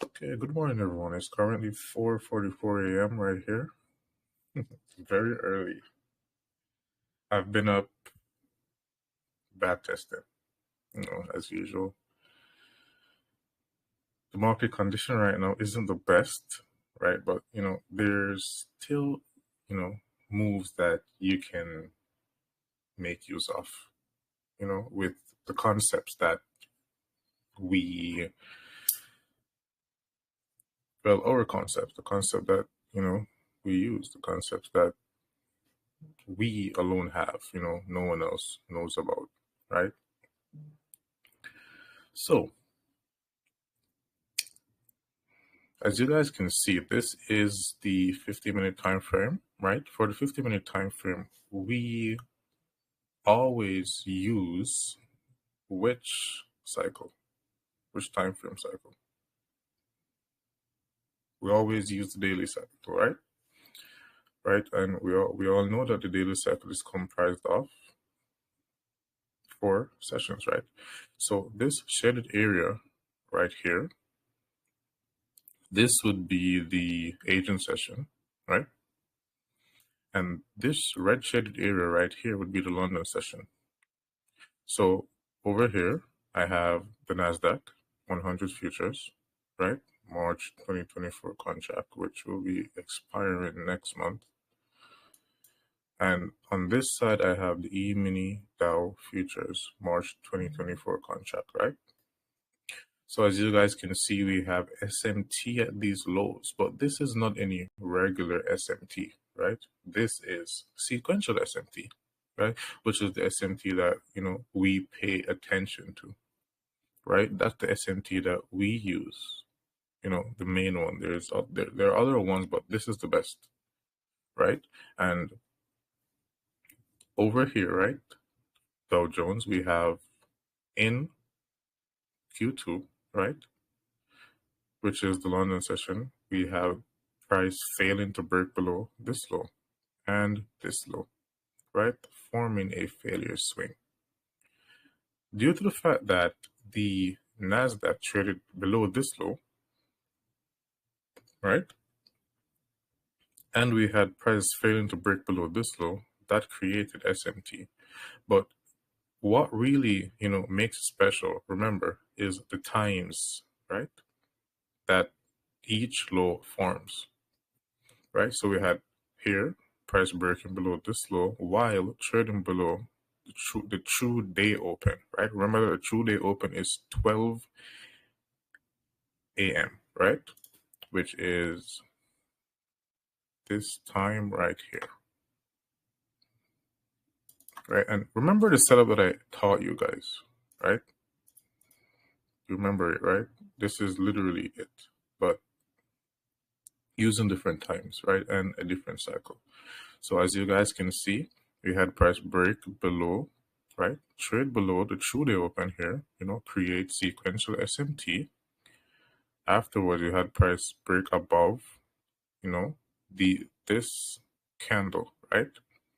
Okay, good morning, everyone. It's currently 4:44 a.m. right here. Very early. I've been up back testing, as usual. The market condition right now isn't the best, right? But, there's still, moves that you can make use of, with the concepts that we, our concepts, the concept that, we use, the concepts that we alone have, no one else knows about, right? So, as you guys can see, this is the 50-minute time frame, right? For the 50-minute time frame, we always use which cycle, which time frame cycle? We always use the daily cycle, right? Right, and we all know that the daily cycle is comprised of 4 sessions, right? So this shaded area right here, this would be the Asian session, right? And this red shaded area right here would be the London session. So over here, I have the NASDAQ 100 futures, right? March 2024 contract, which will be expiring next month. And on this side, I have the E-mini Dow futures, March 2024 contract, right? So as you guys can see, we have SMT at these lows, but this is not any regular SMT, right? This is sequential SMT, right? Which is the SMT that, we pay attention to, right? That's the SMT that we use, the main one. There are other ones, but this is the best, right? And over here, right, Dow Jones, we have in Q2, right, which is the London session, we have price failing to break below this low and this low, right, forming a failure swing. Due to the fact that the NASDAQ traded below this low, right, and we had price failing to break below this low, that created SMT. But what really, makes it special, remember, is the times, right, that each low forms, right? So we had here price breaking below this low while trading below the true day open, right? Remember the true day open is 12 a.m., right? Which is this time right here, right? And remember the setup that I taught you guys, right? You remember it, right? This is literally it, but using different times, right? And a different cycle. So as you guys can see, we had price break below, right? Trade below the true day open here, create sequential SMT. Afterwards, you had price break above, this candle, right?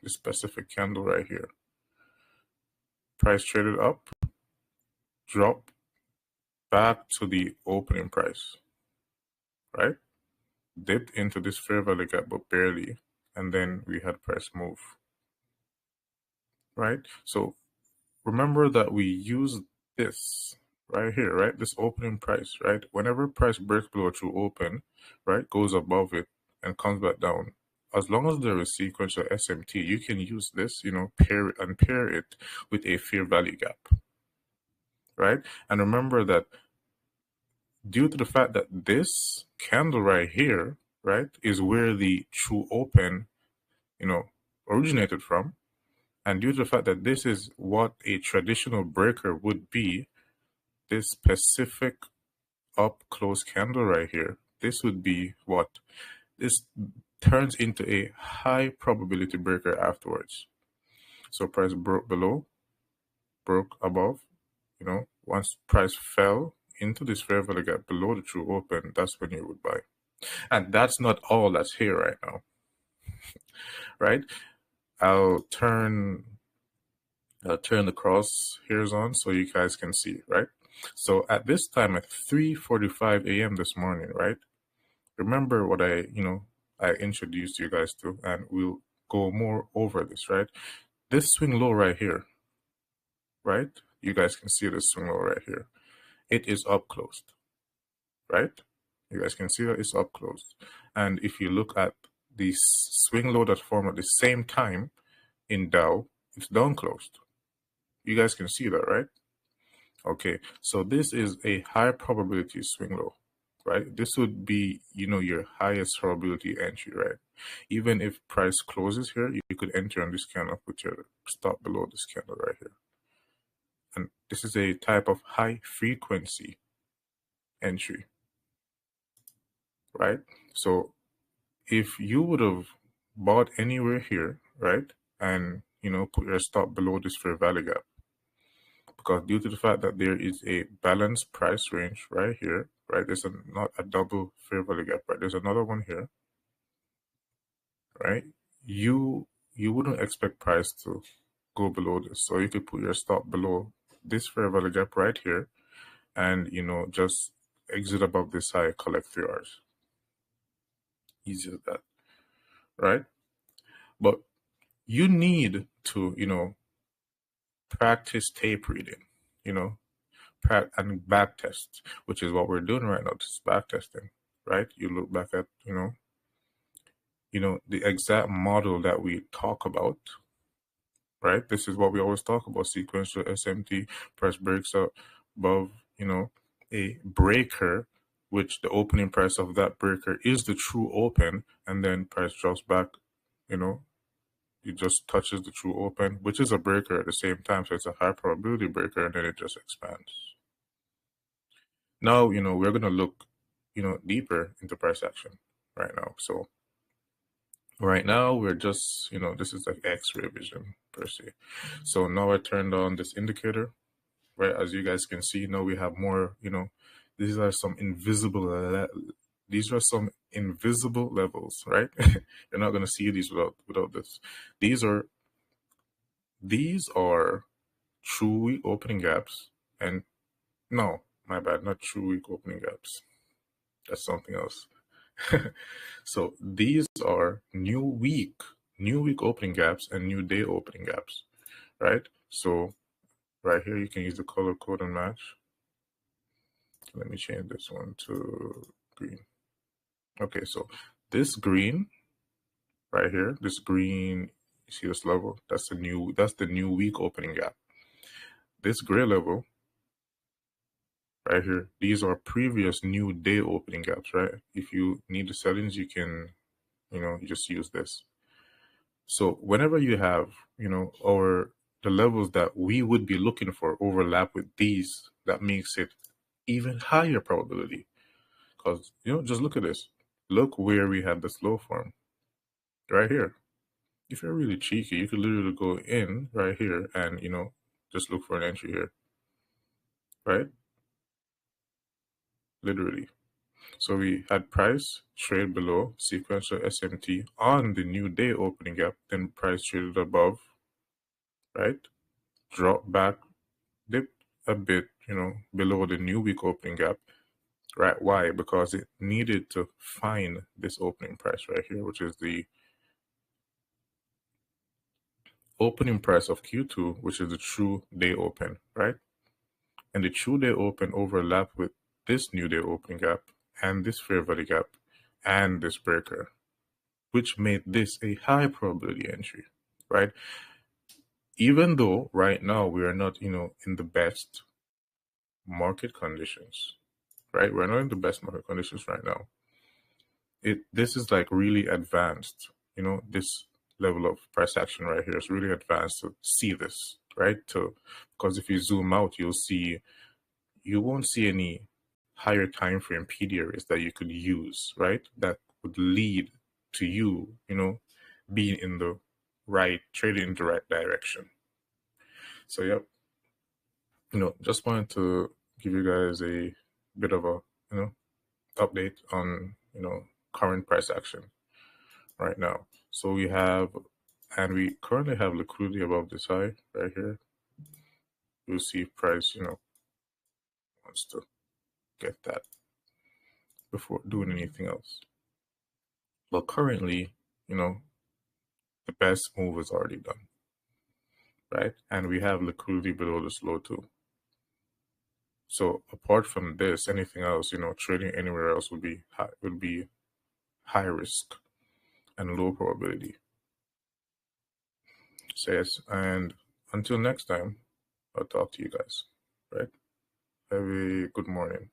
This specific candle right here. Price traded up, drop back to the opening price, right? Dipped into this fair value gap, but barely. And then we had price move, right? So remember that we use this right here, right? This opening price, right? Whenever price breaks below true open, right, goes above it and comes back down. As long as there is sequential SMT, you can use this, pair it with a fair value gap, right? And remember that due to the fact that this candle right here, right, is where the true open, originated from, and due to the fact that this is what a traditional breaker would be, this specific up close candle right here, this would be what? This turns into a high probability breaker afterwards. So price broke below, broke above, once price fell into this fair value gap below the true open, that's when you would buy. And that's not all that's here right now, right? I'll turn the cross hairs on so you guys can see, right? So at this time at 3:45 a.m. this morning, right? Remember what I introduced you guys to, and we'll go more over this, right? This swing low right here, right? You guys can see this swing low right here. It is up closed, right? You guys can see that it's up closed. And if you look at the swing low that formed at the same time in Dow, it's down closed. You guys can see that, right? Okay, so this is a high probability swing low, right? This would be, your highest probability entry, right? Even if price closes here, you could enter on this candle, put your stop below this candle right here. And this is a type of high frequency entry, right? So if you would have bought anywhere here, right, and put your stop below this fair value gap, because due to the fact that there is a balanced price range right here, right, there's not a double fair value gap, right, there's another one here, right, you wouldn't expect price to go below this, so you could put your stop below this fair value gap right here, and just exit above this high, collect 3 R's. Easy as that, right? But you need to practice tape reading, and back test, which is what we're doing right now, just back testing, right? You look back at the exact model that we talk about, right? This is what we always talk about: sequential SMT, price breaks up above a breaker, which the opening price of that breaker is the true open, and then price drops back, it just touches the true open, which is a breaker at the same time, so it's a high probability breaker, and then it just expands. Now, we're going to look, deeper into price action right now. So right now we're just, this is like X-ray vision per se. So now I turned on this indicator, right? As you guys can see, now we have more, these are some invisible levels, right? You're not going to see these without this. These are true week opening gaps, and no, my bad, not true week opening gaps. That's something else. So these are new week opening gaps and new day opening gaps, right? So right here, you can use the color code and match. Let me change this one to green. Okay, so this green right here, this green, you see this level? That's the new week opening gap. This gray level right here, these are previous new day opening gaps, right? If you need the settings, you can, you just use this. So whenever you have, the levels that we would be looking for overlap with these, that makes it even higher probability. Because, just look at this. Look where we had this low form, right here. If you're really cheeky, you could literally go in right here and, just look for an entry here, right? Literally. So we had price trade below sequential SMT on the new day opening gap, then price traded above, right? Drop back, dip a bit, below the new week opening gap, right? Why? Because it needed to find this opening price right here, which is the opening price of Q2, which is the true day open, right? And the true day open overlap with this new day opening gap and this fair value gap and this breaker, which made this a high probability entry, right? Even though right now we are not, in the best market conditions, right? We're not in the best market conditions right now. This is like really advanced, this level of price action right here is really advanced to see this, right? Because if you zoom out, you won't see any higher time frame PD areas that you could use, right? That would lead to you, being in the right, trading in the right direction. So, yep, just wanted to give you guys a bit of a, update on, current price action right now. So we currently have liquidity above this high right here. You'll see price, wants to get that before doing anything else. But currently, the best move is already done, right? And we have liquidity below this low too. So apart from this, anything else, trading anywhere else would be high risk and low probability. So yes, and until next time, I'll talk to you guys, right? Have a good morning.